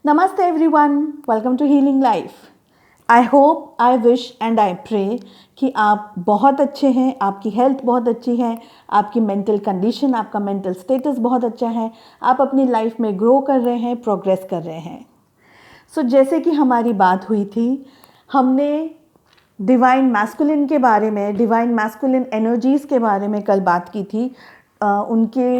Namaste everyone, welcome to Healing Life. I hope, I wish and I pray कि आप बहुत अच्छे हैं, आपकी हेल्थ बहुत अच्छी है, आपकी मेंटल कंडीशन, आपका मेंटल स्टेटस बहुत अच्छा है, आप अपनी लाइफ में ग्रो कर रहे हैं, प्रोग्रेस कर रहे हैं. जैसे कि हमारी बात हुई थी, हमने डिवाइन मैस्कुलिन के बारे में, डिवाइन मैस्कुलिन एनर्जीज़ के बारे में कल बात की थी. उनके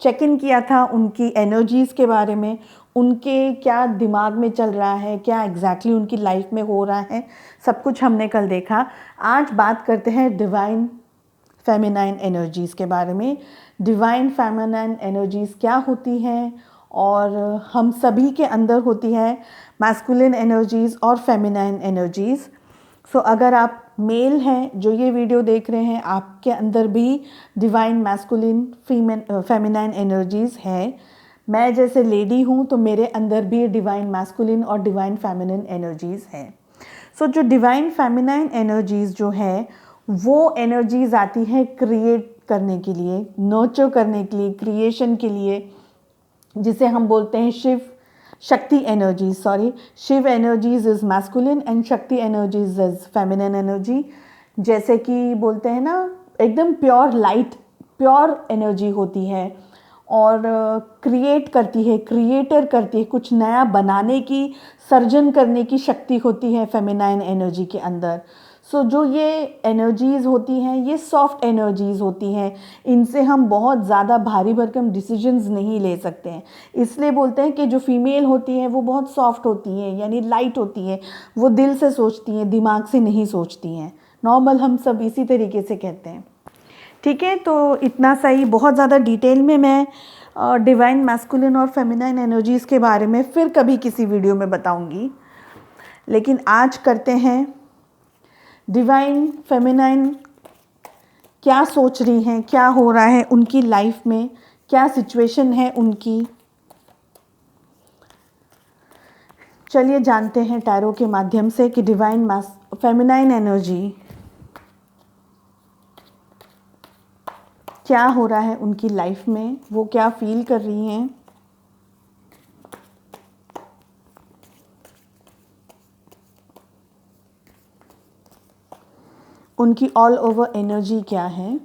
चेक इन किया था उनकी एनर्जीज़ के बारे में, उनके क्या दिमाग में चल रहा है, क्या एग्जैक्टली उनकी लाइफ में हो रहा है, सब कुछ हमने कल देखा. आज बात करते हैं डिवाइन फेमिनाइन एनर्जीज़ के बारे में. डिवाइन फेमिनाइन एनर्जीज़ क्या होती हैं और हम सभी के अंदर होती है मैस्कुलिन एनर्जीज़ और फेमिनाइन एनर्जीज़. अगर आप मेल हैं जो ये वीडियो देख रहे हैं, आपके अंदर भी डिवाइन मैस्कुलिन फेमिनाइन एनर्जीज़ हैं. मैं जैसे लेडी हूँ तो मेरे अंदर भी डिवाइन मैस्कुलिन और डिवाइन फेमिनिन एनर्जीज़ हैं. जो डिवाइन फेमिनाइन एनर्जीज़ जो है वो एनर्जीज़ आती हैं क्रिएट करने के लिए, नर्चर करने के लिए, क्रिएशन के लिए, जिसे हम बोलते हैं Shakti energies. Shiva energies is masculine and Shakti energies is feminine energy. जैसे कि बोलते हैं ना, एकदम प्योर लाइट, प्योर एनर्जी होती है और क्रिएट करती है, क्रिएटर करती है, कुछ नया बनाने की, सर्जन करने की शक्ति होती है फेमिनाइन एनर्जी के अंदर. जो ये एनर्जीज़ होती हैं ये सॉफ्ट एनर्जीज़ होती हैं. इनसे हम बहुत ज़्यादा भारी भरकम डिसीजंस नहीं ले सकते हैं. इसलिए बोलते हैं कि जो फीमेल होती हैं वो बहुत सॉफ्ट होती हैं, यानी लाइट होती हैं. वो दिल से सोचती हैं, दिमाग से नहीं सोचती हैं. नॉर्मल हम सब इसी तरीके से कहते हैं. ठीक है, तो इतना सही. बहुत ज़्यादा डिटेल में मैं डिवाइन मैस्कुलिन और फेमिनाइन एनर्जीज़ के बारे में फिर कभी किसी वीडियो में बताऊंगी. लेकिन आज करते हैं डिवाइन फेमिनाइन क्या सोच रही हैं, क्या हो रहा है उनकी लाइफ में, क्या सिचुएशन है उनकी. चलिए जानते हैं टैरो के माध्यम से कि डिवाइन फेमिनाइन एनर्जी क्या हो रहा है उनकी लाइफ में, वो क्या फील कर रही हैं. उनकी ऑल ओवर एनर्जी क्या है.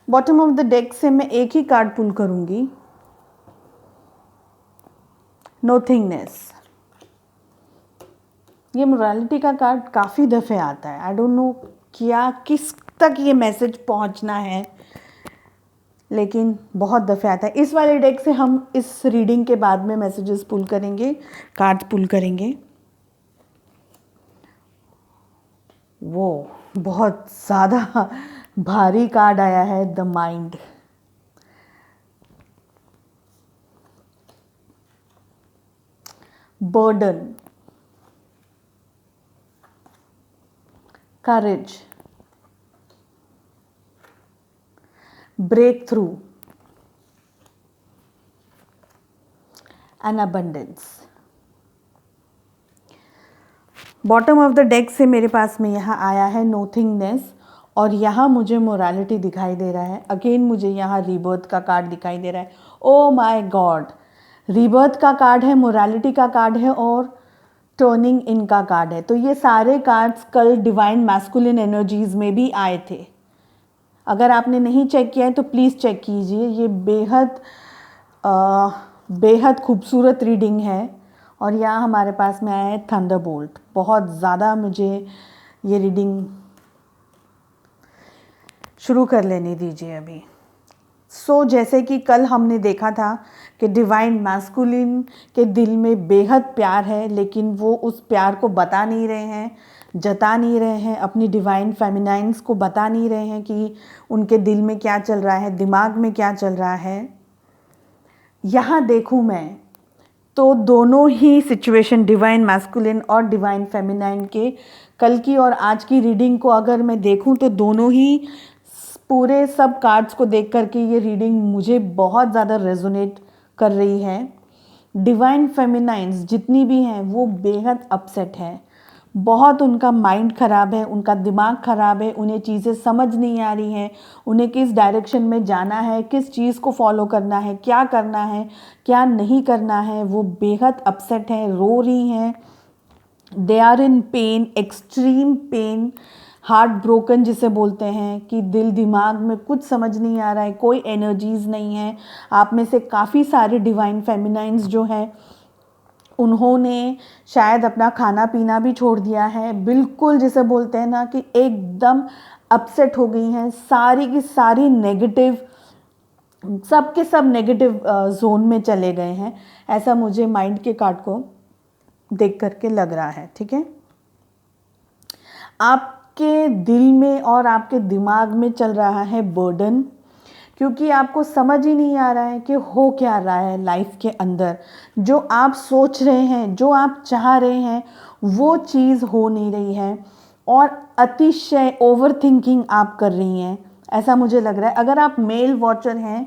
बॉटम ऑफ द डेक से मैं एक ही कार्ड पुल करूंगी, नोथिंगनेस. ये मोरालिटी का कार्ड काफ़ी दफ़े आता है. आई डोंट नो क्या किस तक ये मैसेज पहुंचना है, लेकिन बहुत दफ़े आता है. इस वाले डेक से हम इस रीडिंग के बाद में मैसेजेस पुल करेंगे, कार्ड पुल करेंगे. वो बहुत ज़्यादा भारी कार्ड आया है, the mind. Burden, courage, breakthrough and abundance. Bottom of the deck से मेरे पास में यहाँ आया है नोथिंगनेस और यहाँ मुझे मोरालिटी दिखाई दे रहा है. अगेन मुझे यहाँ रीबर्थ का कार्ड दिखाई दे रहा है. ओ माय गॉड, रीबर्थ का कार्ड है, मोरालिटी का कार्ड है और टर्निंग इन का कार्ड है. तो ये सारे कार्ड्स कल डिवाइन मैस्कुलिन एनर्जीज़ में भी आए थे. अगर आपने नहीं चेक किया है तो प्लीज़ चेक कीजिए. ये बेहद खूबसूरत रीडिंग है. और यहाँ हमारे पास में आया है थंडरबोल्ट. बहुत ज़्यादा मुझे ये रीडिंग शुरू कर लेने दीजिए अभी. जैसे कि कल हमने देखा था कि डिवाइन मैस्कुलिन के दिल में बेहद प्यार है, लेकिन वो उस प्यार को बता नहीं रहे हैं, जता नहीं रहे हैं, अपनी डिवाइन फेमिनाइन्स को बता नहीं रहे हैं कि उनके दिल में क्या चल रहा है, दिमाग में क्या चल रहा है। यहाँ देखूँ मैं तो दोनों ही सिचुएशन, डिवाइन मैस्कुलिन और डिवाइन फेमिनाइन के कल की और आज की रीडिंग को अगर मैं देखूं तो दोनों ही पूरे सब कार्ड्स को देख करके ये रीडिंग मुझे बहुत ज़्यादा रेजोनेट कर रही है। डिवाइन फेमिनाइन्स जितनी भी हैं वो बेहद अपसेट हैं, बहुत उनका माइंड ख़राब है, उनका दिमाग ख़राब है, उन्हें चीज़ें समझ नहीं आ रही हैं, उन्हें किस डायरेक्शन में जाना है, किस चीज़ को फॉलो करना है, क्या नहीं करना है। वो बेहद अपसेट हैं, रो रही हैं, they are in pain, extreme pain, heart broken जिसे बोलते हैं कि दिल दिमाग में कुछ समझ नहीं आ रहा है, कोई एनर्जीज़ नहीं है। आप में से काफ़ी सारे डिवाइन फेमिनाइन्स जो हैं उन्होंने शायद अपना खाना पीना भी छोड़ दिया है, बिल्कुल जिसे बोलते हैं ना कि एकदम अपसेट हो गई हैं, सारी की सारी नेगेटिव, सब के सब नेगेटिव जोन में चले गए हैं। ऐसा मुझे माइंड के कार्ड को देख करके लग रहा है। ठीक है, आपके दिल में और आपके दिमाग में चल रहा है बर्डन, क्योंकि आपको समझ ही नहीं आ रहा है कि हो क्या रहा है लाइफ के अंदर। जो आप सोच रहे हैं, जो आप चाह रहे हैं, वो चीज़ हो नहीं रही है और अतिशय ओवर थिंकिंग आप कर रही हैं, ऐसा मुझे लग रहा है। अगर आप मेल वॉचर हैं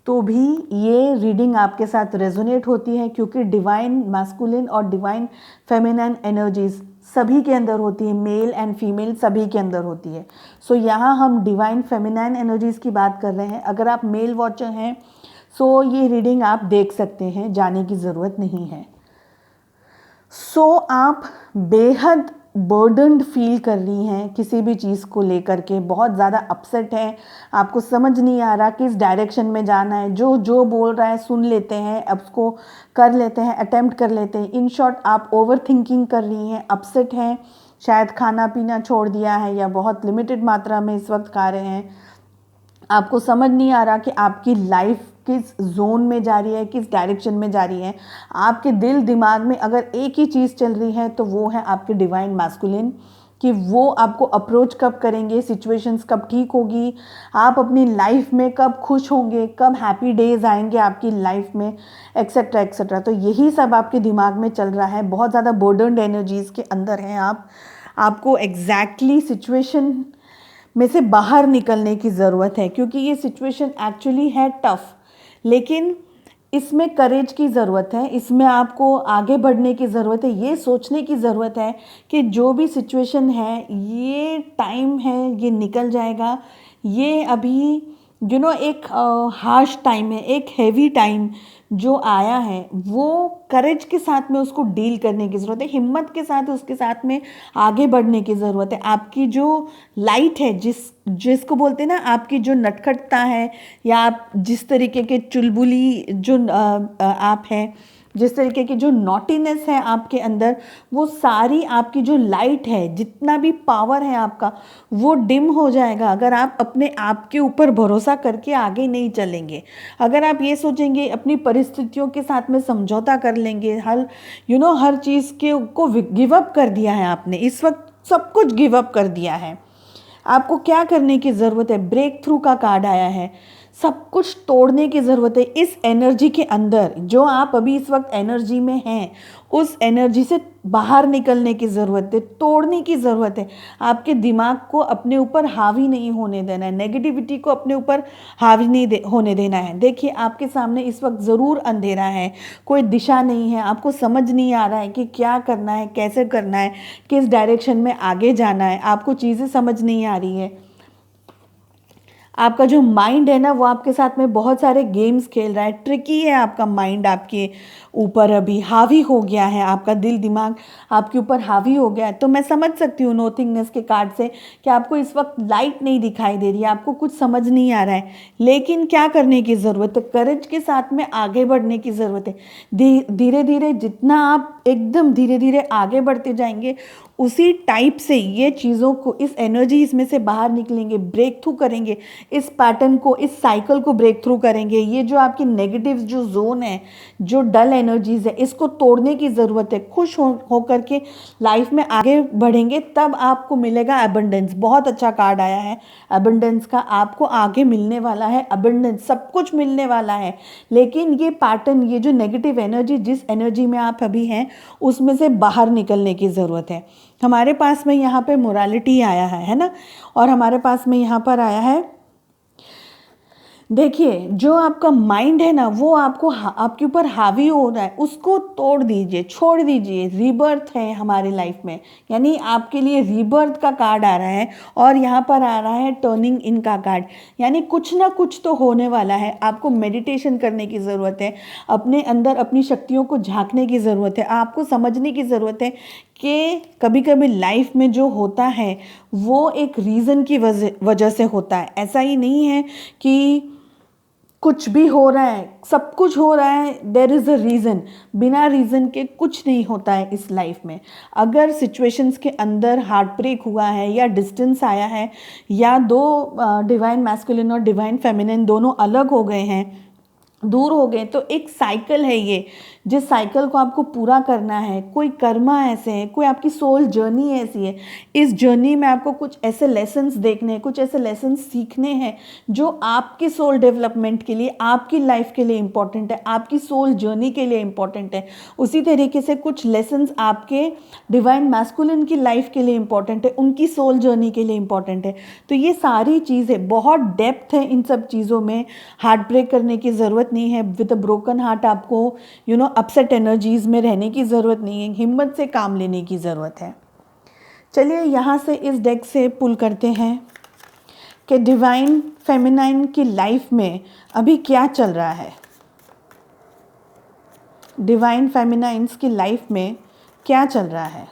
तो भी ये रीडिंग आपके साथ रेजोनेट होती है, क्योंकि डिवाइन मैस्कुलिन और डिवाइन फेमिनाइन एनर्जीज सभी के अंदर होती है, मेल एंड फीमेल सभी के अंदर होती है। यहाँ हम डिवाइन फेमिनाइन एनर्जीज़ की बात कर रहे हैं। अगर आप मेल वॉचर हैं ये रीडिंग आप देख सकते हैं, जाने की ज़रूरत नहीं है। आप बेहद बर्डन्ड फील कर रही हैं किसी भी चीज़ को लेकर के, बहुत ज़्यादा अपसेट है, आपको समझ नहीं आ रहा किस डायरेक्शन में जाना है। जो बोल रहा है सुन लेते हैं, अब उसको कर लेते हैं, अटेम्प्ट कर लेते हैं। इन शॉर्ट आप ओवर थिंकिंग कर रही हैं, अपसेट हैं, शायद खाना पीना छोड़ दिया है या बहुत लिमिटेड मात्रा में इस वक्त खा रहे हैं। आपको समझ नहीं आ रहा कि आपकी लाइफ किस जोन में जा रही है, किस डायरेक्शन में जा रही है। आपके दिल दिमाग में अगर एक ही चीज़ चल रही है तो वो है आपके डिवाइन मैस्कुलिन, कि वो आपको अप्रोच कब करेंगे, सिचुएशंस कब ठीक होगी, आप अपनी लाइफ में कब खुश होंगे, कब हैप्पी डेज आएंगे आपकी लाइफ में, एक्सेट्रा एक्सेट्रा। तो यही सब आपके दिमाग में चल रहा है, बहुत ज़्यादा बर्डन्ड एनर्जीज़ के अंदर हैं आप। आपको एग्जैक्टली सिचुएशन में से बाहर निकलने की ज़रूरत है, क्योंकि ये सिचुएशन एक्चुअली है टफ़, लेकिन इसमें करेज की ज़रूरत है, इसमें आपको आगे बढ़ने की ज़रूरत है, ये सोचने की ज़रूरत है कि जो भी सिचुएशन है ये टाइम है, ये निकल जाएगा। ये अभी एक हार्श टाइम है, एक हैवी टाइम जो आया है, वो करेज के साथ में उसको डील करने की ज़रूरत है, हिम्मत के साथ उसके साथ में आगे बढ़ने की ज़रूरत है। आपकी जो लाइट है, जिसको बोलते हैं ना, आपकी जो नटखटता है या आप जिस तरीके के चुलबुली जो आप हैं, जिस तरीके की जो नॉटीनेस है आपके अंदर, वो सारी आपकी जो लाइट है, जितना भी पावर है आपका, वो डिम हो जाएगा अगर आप अपने आप के ऊपर भरोसा करके आगे नहीं चलेंगे। अगर आप ये सोचेंगे अपनी परिस्थितियों के साथ में समझौता कर लेंगे, हर चीज़ को गिव अप कर दिया है आपने, इस वक्त सब कुछ गिव अप कर दिया है। आपको क्या करने की ज़रूरत है? ब्रेक थ्रू का कार्ड आया है, सब कुछ तोड़ने की ज़रूरत है। इस एनर्जी के अंदर जो आप अभी इस वक्त एनर्जी में हैं, उस एनर्जी से बाहर निकलने की ज़रूरत है, तोड़ने की ज़रूरत है। आपके दिमाग को अपने ऊपर हावी नहीं होने देना है, नेगेटिविटी को अपने ऊपर हावी नहीं होने देना है। देखिए, आपके सामने इस वक्त ज़रूर अंधेरा है, कोई दिशा नहीं है, आपको समझ नहीं आ रहा है कि क्या करना है, कैसे करना है, किस डायरेक्शन में आगे जाना है, आपको चीज़ें समझ नहीं आ रही है। आपका जो माइंड है ना, वो आपके साथ में बहुत सारे गेम्स खेल रहा है, ट्रिकी है आपका माइंड, आपके ऊपर अभी हावी हो गया है, आपका दिल दिमाग आपके ऊपर हावी हो गया है। तो मैं समझ सकती हूँ नोथिंगनेस के कार्ड से कि आपको इस वक्त लाइट नहीं दिखाई दे रही है, आपको कुछ समझ नहीं आ रहा है, लेकिन क्या करने की ज़रूरत है? करेज के साथ में आगे बढ़ने की ज़रूरत है। धीरे धीरे जितना आप एकदम धीरे धीरे आगे बढ़ते जाएंगे, उसी टाइप से ये चीज़ों को, इस एनर्जी इसमें से बाहर निकलेंगे, ब्रेक थ्रू करेंगे, इस पैटर्न को, इस साइकिल को ब्रेक थ्रू करेंगे। ये जो आपकी नेगेटिव जो जोन है, जो डल एनर्जीज है, इसको तोड़ने की ज़रूरत है। खुश हो करके लाइफ में आगे बढ़ेंगे, तब आपको मिलेगा अबंडेंस। बहुत अच्छा कार्ड आया है अबंडेंस का, आपको आगे मिलने वाला है अबंडेंस, सब कुछ मिलने वाला है। लेकिन ये पैटर्न, ये जो नेगेटिव एनर्जी, जिस एनर्जी में आप अभी हैं, उसमें से बाहर निकलने की ज़रूरत है। हमारे पास में यहाँ पे मोरालिटी आया है ना, और हमारे पास में यहाँ पर आया है, देखिए जो आपका माइंड है ना, वो आपके ऊपर हावी हो रहा है, उसको तोड़ दीजिए, छोड़ दीजिए। रीबर्थ है हमारी लाइफ में, यानी आपके लिए रीबर्थ का कार्ड आ रहा है, और यहाँ पर आ रहा है टर्निंग इन का कार्ड, यानी कुछ ना कुछ तो होने वाला है। आपको मेडिटेशन करने की ज़रूरत है, अपने अंदर अपनी शक्तियों को झांकने की ज़रूरत है, आपको समझने की ज़रूरत है कि कभी कभी लाइफ में जो होता है वो एक रीज़न की वजह से होता है। ऐसा ही नहीं है कि कुछ भी हो रहा है, सब कुछ हो रहा है, देयर इज़ अ रीज़न। बिना रीज़न के कुछ नहीं होता है इस लाइफ में। अगर सिचुएशंस के अंदर हार्ट ब्रेक हुआ है, या डिस्टेंस आया है, या दो डिवाइन मैस्कुलिन और डिवाइन फेमिनिन दोनों अलग हो गए हैं, दूर हो गए, तो एक साइकिल है ये, जिस साइकिल को आपको पूरा करना है। कोई कर्मा ऐसे हैं, कोई आपकी सोल जर्नी ऐसी है, इस जर्नी में आपको कुछ ऐसे लेसन्स देखने हैं, कुछ ऐसे लेसन्स सीखने हैं जो आपके सोल डेवलपमेंट के लिए, आपकी लाइफ के लिए इम्पॉर्टेंट है, आपकी सोल जर्नी के लिए इम्पॉर्टेंट है। उसी तरीके से कुछ लेसन्स आपके डिवाइन मैस्कुलिन की लाइफ के लिए इम्पॉर्टेंट है, उनकी सोल जर्नी के लिए इम्पॉर्टेंट है। तो ये सारी चीज़ें, बहुत डेप्थ है इन सब चीज़ों में। हार्ट ब्रेक करने की ज़रूरत नहीं है। विद अ ब्रोकन हार्ट आपको अपसेट एनर्जीज में रहने की ज़रूरत नहीं है, हिम्मत से काम लेने की ज़रूरत है। चलिए यहाँ से इस डेक से पुल करते हैं कि डिवाइन फेमिनाइन की लाइफ में अभी क्या चल रहा है। डिवाइन फेमिनाइंस की लाइफ में क्या चल रहा है।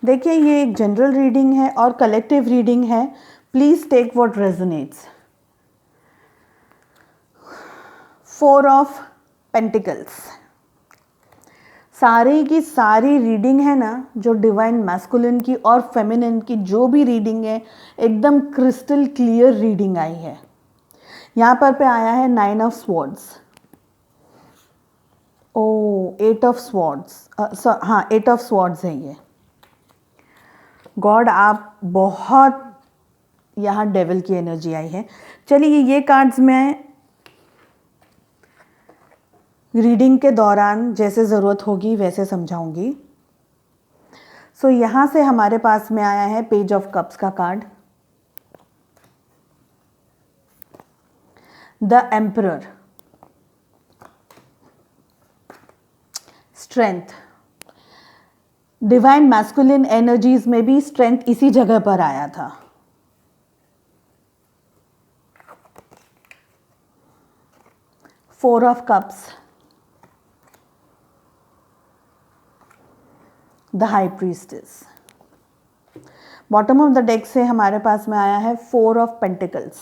देखिए ये एक जनरल रीडिंग है और कलेक्टिव रीडिंग है। Please take what resonates. 4 of pentacles, सारी की सारी रीडिंग है ना, जो डिवाइन मैस्कुलिन की और फेमिनिन की जो भी रीडिंग है, एकदम क्रिस्टल क्लियर रीडिंग आई है। यहाँ पर पे आया है 9 ऑफ स्वॉर्ड्स, ओ 8 ऑफ स्वॉर्ड्स, हाँ 8 ऑफ स्वॉर्ड्स है ये। गॉड, आप बहुत, यहाँ डेविल की एनर्जी आई है। चलिए ये कार्ड्स मैं रीडिंग के दौरान जैसे ज़रूरत होगी वैसे समझाऊंगी। सो यहाँ से हमारे पास में आया है पेज ऑफ कप्स का card, the emperor, strength. Divine masculine energies में भी स्ट्रेंथ इसी जगह पर आया था। Four of cups, the high priestess. Bottom of the deck से हमारे पास में आया है 4 ऑफ पेंटिकल्स।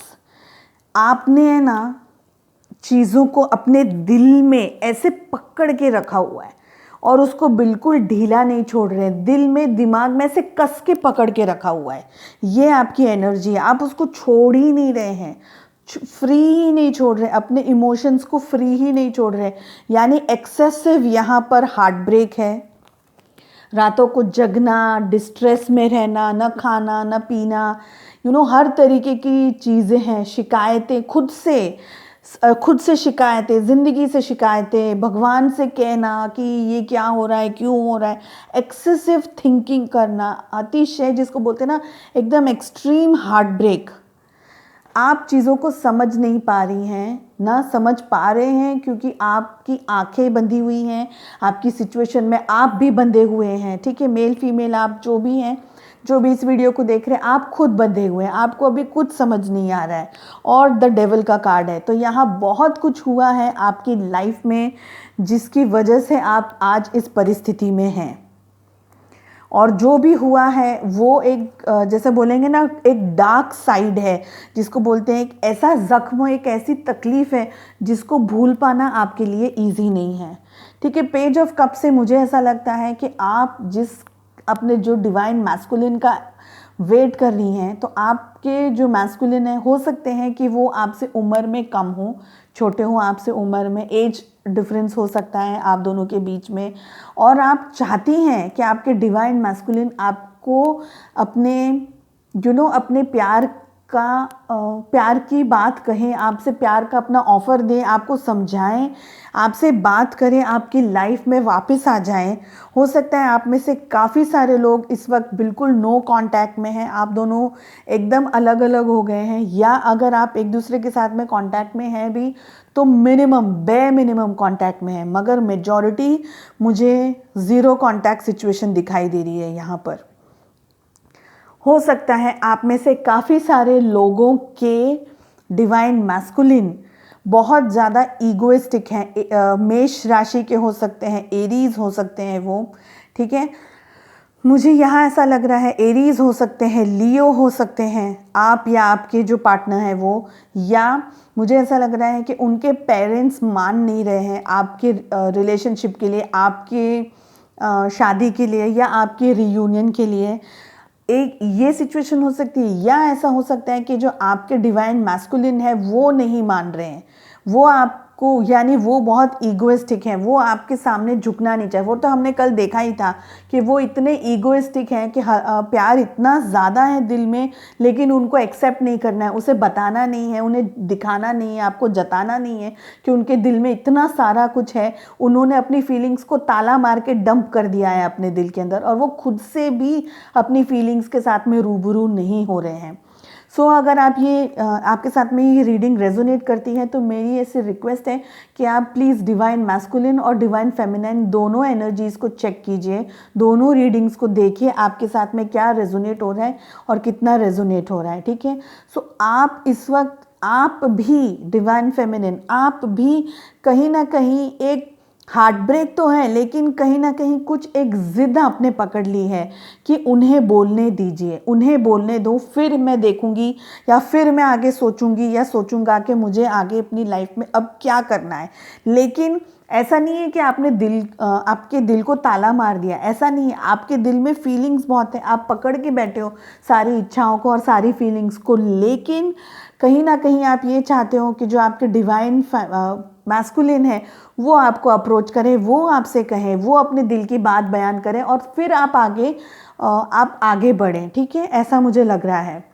आपने है ना चीज़ों को अपने दिल में ऐसे पकड़ के रखा हुआ है और उसको बिल्कुल ढीला नहीं छोड़ रहे, दिल में दिमाग में से कस के पकड़ के रखा हुआ है। ये आपकी एनर्जी है, आप उसको छोड़ ही नहीं रहे हैं, फ्री ही नहीं छोड़ रहे, अपने इमोशंस को फ्री ही नहीं छोड़ रहे। यानी एक्सेसिव यहाँ पर हार्ट ब्रेक है, रातों को जगना, डिस्ट्रेस में रहना, न खाना न पीना, हर तरीके की चीज़ें हैं, शिकायतें, खुद से शिकायतें, ज़िंदगी से शिकायतें, भगवान से कहना कि ये क्या हो रहा है, क्यों हो रहा है, एक्सेसिव थिंकिंग करना, अतिशय जिसको बोलते हैं ना एकदम एक्सट्रीम हार्ट ब्रेक। आप चीज़ों को समझ नहीं पा रही हैं, ना समझ पा रहे हैं, क्योंकि आपकी आंखें बंधी हुई हैं, आपकी सिचुएशन में आप भी बंधे हुए हैं, ठीक है। मेल फीमेल आप जो भी हैं, जो भी इस वीडियो को देख रहे हैं, आप खुद बंधे हुए हैं, आपको अभी कुछ समझ नहीं आ रहा है। और द डेविल का कार्ड है, तो यहाँ बहुत कुछ हुआ है आपकी लाइफ में जिसकी वजह से आप आज इस परिस्थिति में हैं। और जो भी हुआ है वो एक जैसे बोलेंगे ना, एक डार्क साइड है, जिसको बोलते हैं एक ऐसा ज़ख्म, एक ऐसी तकलीफ़ है जिसको भूल पाना आपके लिए इजी नहीं है, ठीक है। पेज ऑफ कप से मुझे ऐसा लगता है कि आप जिस अपने जो डिवाइन मैस्कुलिन का वेट कर रही हैं, तो आपके जो मैस्कुलिन है, हो सकते हैं कि वो आपसे उम्र में कम हो, छोटे हो आपसे उम्र में, एज डिफरेंस हो सकता है आप दोनों के बीच में, और आप चाहती हैं कि आपके डिवाइन मैस्कुलिन आपको अपने अपने प्यार की बात कहें, आपसे प्यार का अपना ऑफ़र दें, आपको समझाएं, आपसे बात करें, आपकी लाइफ में वापस आ जाएं। हो सकता है आप में से काफ़ी सारे लोग इस वक्त बिल्कुल नो कांटेक्ट में हैं, आप दोनों एकदम अलग अलग हो गए हैं, या अगर आप एक दूसरे के साथ में कांटेक्ट में हैं भी तो मिनिमम कांटेक्ट में है, मगर मेजॉरिटी मुझे ज़ीरो कांटेक्ट सिचुएशन दिखाई दे रही है यहाँ पर। हो सकता है आप में से काफ़ी सारे लोगों के डिवाइन मैस्कुलिन बहुत ज़्यादा ईगोइस्टिक हैं, मेष राशि के हो सकते हैं, एरीज हो सकते हैं वो, ठीक है। मुझे यहाँ ऐसा लग रहा है एरीज हो सकते हैं, लियो हो सकते हैं आप, या आपके जो पार्टनर है वो, या मुझे ऐसा लग रहा है कि उनके पेरेंट्स मान नहीं रहे हैं आपके रिलेशनशिप के लिए, आपके शादी के लिए, या आपके रियूनियन के लिए। एक ये सिचुएशन हो सकती है, या ऐसा हो सकता है कि जो आपके डिवाइन मैस्कुलिन है वो नहीं मान रहे हैं, वो आपको, यानी वो बहुत ईगोइस्टिक हैं, वो आपके सामने झुकना नहीं चाहिए। वो तो हमने कल देखा ही था कि वो इतने ईगोइस्टिक हैं कि प्यार इतना ज़्यादा है दिल में, लेकिन उनको एक्सेप्ट नहीं करना है, उसे बताना नहीं है, उन्हें दिखाना नहीं है, आपको जताना नहीं है कि उनके दिल में इतना सारा कुछ है। उन्होंने अपनी फीलिंग्स को ताला मार के डंप कर दिया है अपने दिल के अंदर, और वो खुद से भी अपनी फीलिंग्स के साथ में रूबरू नहीं हो रहे हैं। सो अगर आप आपके साथ में ये रीडिंग रेजोनेट करती है, तो मेरी ऐसी रिक्वेस्ट है कि आप प्लीज़ डिवाइन मैस्कुलिन और डिवाइन फेमिनाइन दोनों एनर्जीज़ को चेक कीजिए, दोनों रीडिंग्स को देखिए आपके साथ में क्या रेजोनेट हो रहा है और कितना रेजोनेट हो रहा है, ठीक है। सो आप इस वक्त, आप भी डिवाइन फेमिनिन, आप भी कहीं ना कहीं एक हार्ट ब्रेक तो है, लेकिन कहीं ना कहीं कुछ एक जिद आपने पकड़ ली है कि उन्हें बोलने दीजिए, उन्हें बोलने दो, फिर मैं देखूंगी, या फिर मैं आगे सोचूंगी या सोचूंगा कि मुझे आगे अपनी लाइफ में अब क्या करना है। लेकिन ऐसा नहीं है कि आपने आपके दिल को ताला मार दिया, ऐसा नहीं है। आपके दिल में फीलिंग्स बहुत है, आप पकड़ के बैठे हो सारी इच्छाओं को और सारी फीलिंग्स को, लेकिन कहीं ना कहीं आप ये चाहते हो कि जो आपके डिवाइन मैस्कुलिन है वो आपको अप्रोच करे, वो आपसे कहे, वो अपने दिल की बात बयान करें, और फिर आप आगे बढ़ें, ठीक है। ऐसा मुझे लग रहा है।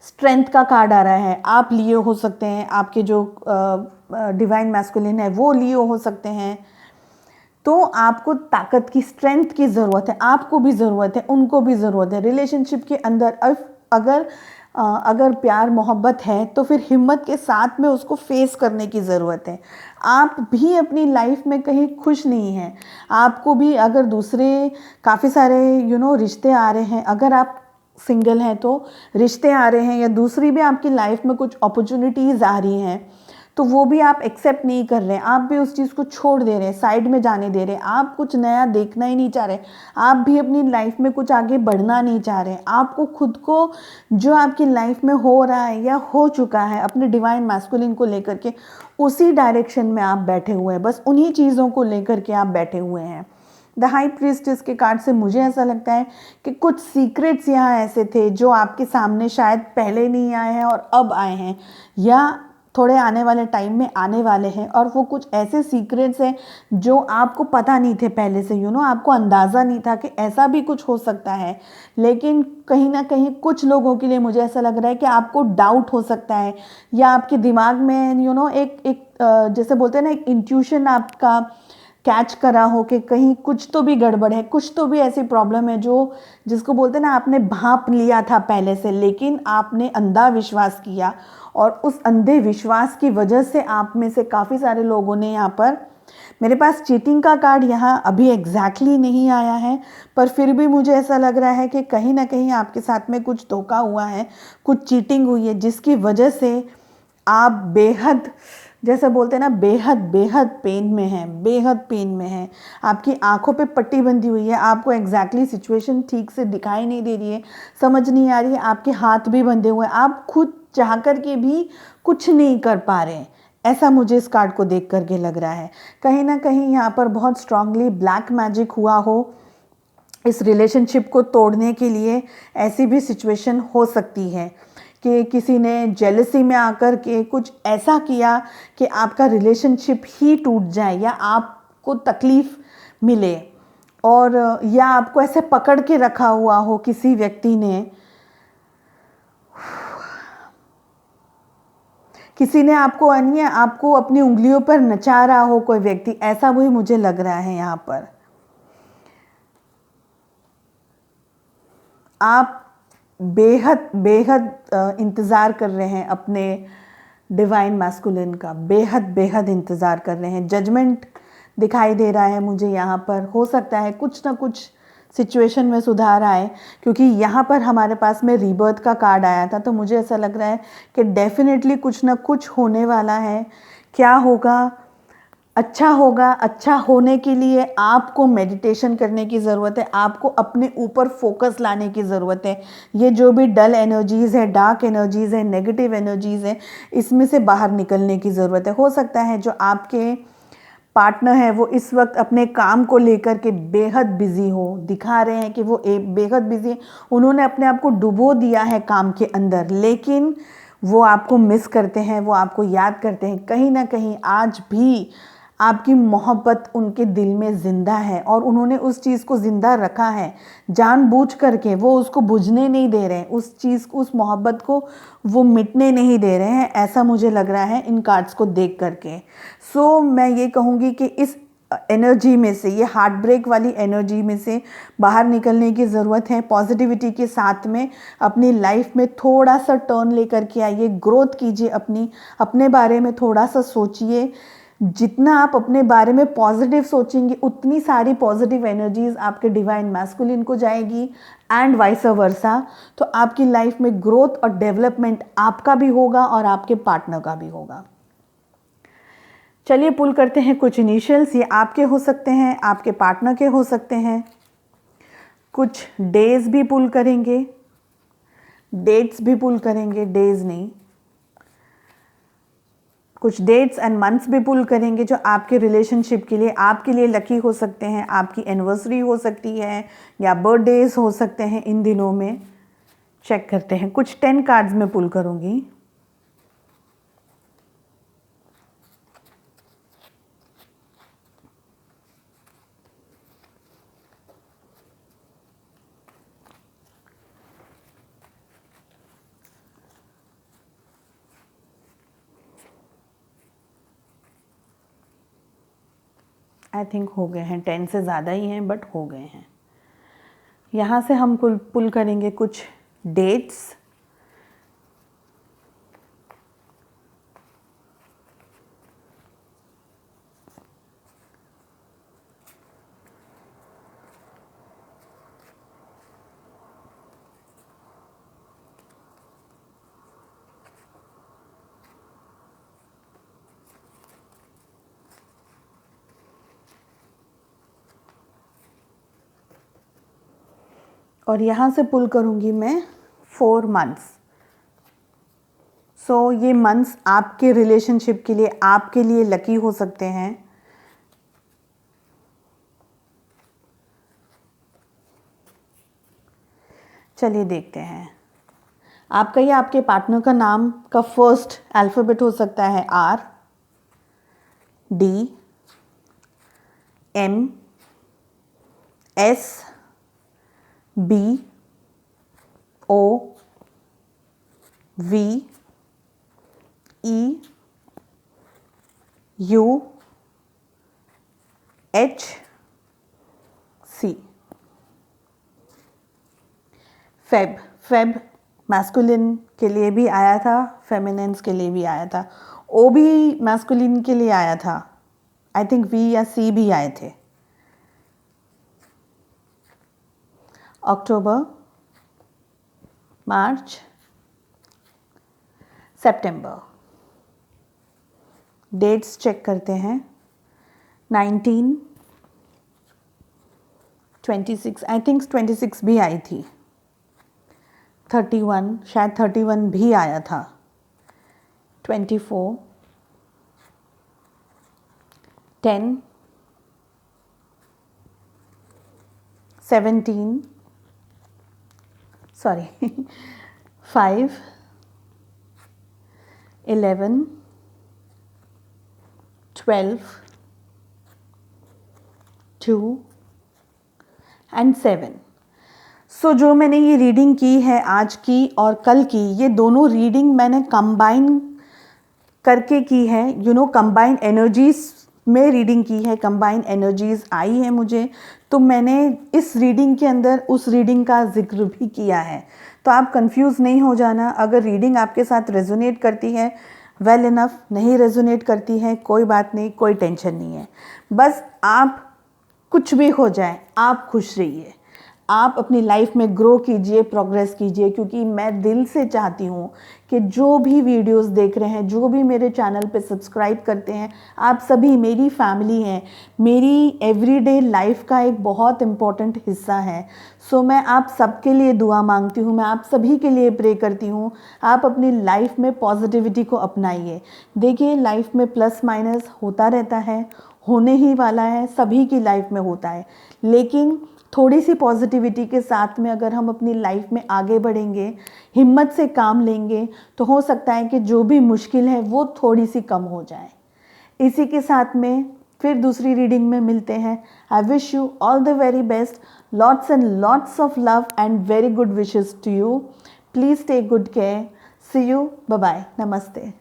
स्ट्रेंथ का कार्ड आ रहा है, आप लियो हो सकते हैं, आपके जो डिवाइन मैस्कुलिन है वो लियो हो सकते हैं। तो आपको ताकत की, स्ट्रेंथ की ज़रूरत है, आपको भी ज़रूरत है, उनको भी ज़रूरत है। रिलेशनशिप के अंदर अगर प्यार मोहब्बत है तो फिर हिम्मत के साथ में उसको फेस करने की ज़रूरत है। आप भी अपनी लाइफ में कहीं खुश नहीं हैं, आपको भी अगर दूसरे काफ़ी सारे रिश्ते आ रहे हैं, अगर आप सिंगल हैं तो रिश्ते आ रहे हैं, या दूसरी भी आपकी लाइफ में कुछ अपॉर्चुनिटीज़ आ रही हैं, तो वो भी आप एक्सेप्ट नहीं कर रहे हैं, आप भी उस चीज़ को छोड़ दे रहे हैं, साइड में जाने दे रहे हैं, आप कुछ नया देखना ही नहीं चाह रहे, आप भी अपनी लाइफ में कुछ आगे बढ़ना नहीं चाह रहे हैं। आपको खुद को, जो आपकी लाइफ में हो रहा है या हो चुका है अपने डिवाइन मैस्कुलिन को लेकर के, उसी डायरेक्शन में आप बैठे हुए हैं, बस उन्हीं चीज़ों को लेकर के आप बैठे हुए हैं। द हाई प्रीस्टेस के कार्ड से मुझे ऐसा लगता है कि कुछ सीक्रेट्स यहाँ ऐसे थे जो आपके सामने शायद पहले नहीं आए हैं और अब आए हैं, या थोड़े आने वाले टाइम में आने वाले हैं, और वो कुछ ऐसे सीक्रेट्स हैं जो आपको पता नहीं थे पहले से, आपको अंदाज़ा नहीं था कि ऐसा भी कुछ हो सकता है। लेकिन कहीं ना कहीं कुछ लोगों के लिए मुझे ऐसा लग रहा है कि आपको डाउट हो सकता है, या आपके दिमाग में एक जैसे बोलते हैं ना, एक इंट्यूशन आपका कैच करा हो कि कहीं कुछ तो भी गड़बड़ है, कुछ तो भी ऐसी प्रॉब्लम है जो जिसको बोलते हैं ना, आपने भांप लिया था पहले से, लेकिन आपने अंधा विश्वास किया और उस अंधे विश्वास की वजह से आप में से काफ़ी सारे लोगों ने यहाँ पर, मेरे पास चीटिंग का कार्ड यहाँ अभी एग्जैक्टली नहीं आया है, पर फिर भी मुझे ऐसा लग रहा है कि कहीं ना कहीं आपके साथ में कुछ धोखा हुआ है, कुछ चीटिंग हुई है, जिसकी वजह से आप बेहद, जैसे बोलते हैं ना, बेहद बेहद पेन में हैं, बेहद पेन में हैं। आपकी आंखों पे पट्टी बंधी हुई है, आपको एग्जैक्टली सिचुएशन ठीक से दिखाई नहीं दे रही है, समझ नहीं आ रही है, आपके हाथ भी बंधे हुए हैं, आप खुद चाह कर के भी कुछ नहीं कर पा रहे हैं। ऐसा मुझे इस कार्ड को देख करके लग रहा है। कहीं ना कहीं यहाँ पर बहुत स्ट्रांगली ब्लैक मैजिक हुआ हो इस रिलेशनशिप को तोड़ने के लिए। ऐसी भी सिचुएशन हो सकती है कि किसी ने जेलसी में आकर के कुछ ऐसा किया कि आपका रिलेशनशिप ही टूट जाए या आपको तकलीफ़ मिले, और या आपको ऐसे पकड़ के रखा हुआ हो किसी व्यक्ति ने, किसी ने आपको अन्य आपको अपनी उंगलियों पर नचा रहा हो कोई व्यक्ति, ऐसा भी मुझे लग रहा है यहाँ पर। आप बेहद बेहद इंतज़ार कर रहे हैं अपने डिवाइन मैस्कुलिन का, बेहद बेहद इंतज़ार कर रहे हैं। जजमेंट दिखाई दे रहा है मुझे यहाँ पर। हो सकता है कुछ ना कुछ सिचुएशन में सुधार आए, क्योंकि यहाँ पर हमारे पास में रीबर्थ का कार्ड आया था, तो मुझे ऐसा लग रहा है कि डेफिनेटली कुछ ना कुछ होने वाला है। क्या होगा? अच्छा होगा। अच्छा होने के लिए आपको मेडिटेशन करने की ज़रूरत है, आपको अपने ऊपर फोकस लाने की ज़रूरत है। ये जो भी डल एनर्जीज़ है, डार्क एनर्जीज़ है, नेगेटिव एनर्जीज़ है, इसमें से बाहर निकलने की ज़रूरत है। हो सकता है जो आपके पार्टनर है वो इस वक्त अपने काम को लेकर के बेहद बिजी हो, दिखा रहे हैं कि वो बेहद बिजी है, उन्होंने अपने आप को डुबो दिया है काम के अंदर, लेकिन वो आपको मिस करते हैं, वो आपको याद करते हैं। कहीं ना कहीं आज भी आपकी मोहब्बत उनके दिल में ज़िंदा है और उन्होंने उस चीज़ को ज़िंदा रखा है जानबूझ करके। वो उसको बुझने नहीं दे रहे हैं, उस चीज़ को, उस मोहब्बत को वो मिटने नहीं दे रहे हैं, ऐसा मुझे लग रहा है इन कार्ड्स को देख करके। सो मैं ये कहूँगी कि इस एनर्जी में से, ये हार्ट ब्रेक वाली एनर्जी में से बाहर निकलने की ज़रूरत है। पॉजिटिविटी के साथ में अपनी लाइफ में थोड़ा सा टर्न लेकर के आइए, ग्रोथ कीजिए, अपने बारे में थोड़ा सा सोचिए। जितना आप अपने बारे में पॉजिटिव सोचेंगे उतनी सारी पॉजिटिव एनर्जीज आपके डिवाइन मैस्कुलिन को जाएगी एंड वाइस वर्सा। तो आपकी लाइफ में ग्रोथ और डेवलपमेंट आपका भी होगा और आपके पार्टनर का भी होगा। चलिए पुल करते हैं कुछ इनिशियल्स। ये आपके हो सकते हैं, आपके पार्टनर के हो सकते हैं। कुछ डेज भी पुल करेंगे, डेट्स भी पुल करेंगे, डेज नहीं, कुछ डेट्स एंड मंथ्स भी पुल करेंगे जो आपके रिलेशनशिप के लिए, आपके लिए लकी हो सकते हैं। आपकी एनिवर्सरी हो सकती है या बर्थडेज हो सकते हैं इन दिनों में। चेक करते हैं, कुछ 10 कार्ड्स में पुल करूंगी। आई थिंक हो गए हैं, 10 से ज़्यादा ही हैं बट हो गए हैं। यहाँ से हम पुल करेंगे कुछ डेट्स, और यहाँ से पुल करूँगी मैं 4 मंथ्स। सो ये मंथ्स आपके रिलेशनशिप के लिए, आपके लिए लकी हो सकते हैं। चलिए देखते हैं। आपका या आपके पार्टनर का नाम का फर्स्ट अल्फ़ाबेट हो सकता है R, D, M, S, B, O, V, E, U, H C. Feb masculine के लिए भी आया था, फेमिनिन्स के लिए भी आया था. ओ भी मैस्कुलिन के लिए आया था. आई थिंक V या C भी आए थे. अक्टूबर, मार्च, सितंबर. डेट्स चेक करते हैं. 19, 26, आई थिंक 26 भी आई थी. 31, शायद 31 भी आया था. 24, 10, 17, सॉरी 5, 11, 12, 2 एंड 7. सो जो मैंने ये रीडिंग की है आज की और कल की, ये दोनों रीडिंग मैंने कंबाइन करके की है. कंबाइन एनर्जीज में रीडिंग की है, कंबाइन एनर्जीज आई है मुझे, तो मैंने इस रीडिंग के अंदर उस रीडिंग का जिक्र भी किया है. तो आप कंफ्यूज नहीं हो जाना. अगर रीडिंग आपके साथ रेजोनेट करती है वेल इनफ, नहीं रेजोनेट करती है कोई बात नहीं, कोई टेंशन नहीं है. बस आप कुछ भी हो जाए, आप खुश रहिए, आप अपनी लाइफ में ग्रो कीजिए, प्रोग्रेस कीजिए. क्योंकि मैं दिल से चाहती हूँ कि जो भी वीडियोस देख रहे हैं, जो भी मेरे चैनल पे सब्सक्राइब करते हैं, आप सभी मेरी फैमिली हैं, मेरी एवरीडे लाइफ का एक बहुत इम्पॉर्टेंट हिस्सा है. सो मैं आप सबके लिए दुआ मांगती हूँ, मैं आप सभी के लिए प्रे करती हूँ. आप अपनी लाइफ में पॉजिटिविटी को अपनाइए. देखिए, लाइफ में प्लस माइनस होता रहता है, होने ही वाला है, सभी की लाइफ में होता है. लेकिन थोड़ी सी पॉजिटिविटी के साथ में अगर हम अपनी लाइफ में आगे बढ़ेंगे, हिम्मत से काम लेंगे, तो हो सकता है कि जो भी मुश्किल है वो थोड़ी सी कम हो जाए. इसी के साथ में फिर दूसरी रीडिंग में मिलते हैं. I wish you all the very best. Lots and lots of love and very good wishes to you. Please take good care. See you. Bye bye. नमस्ते.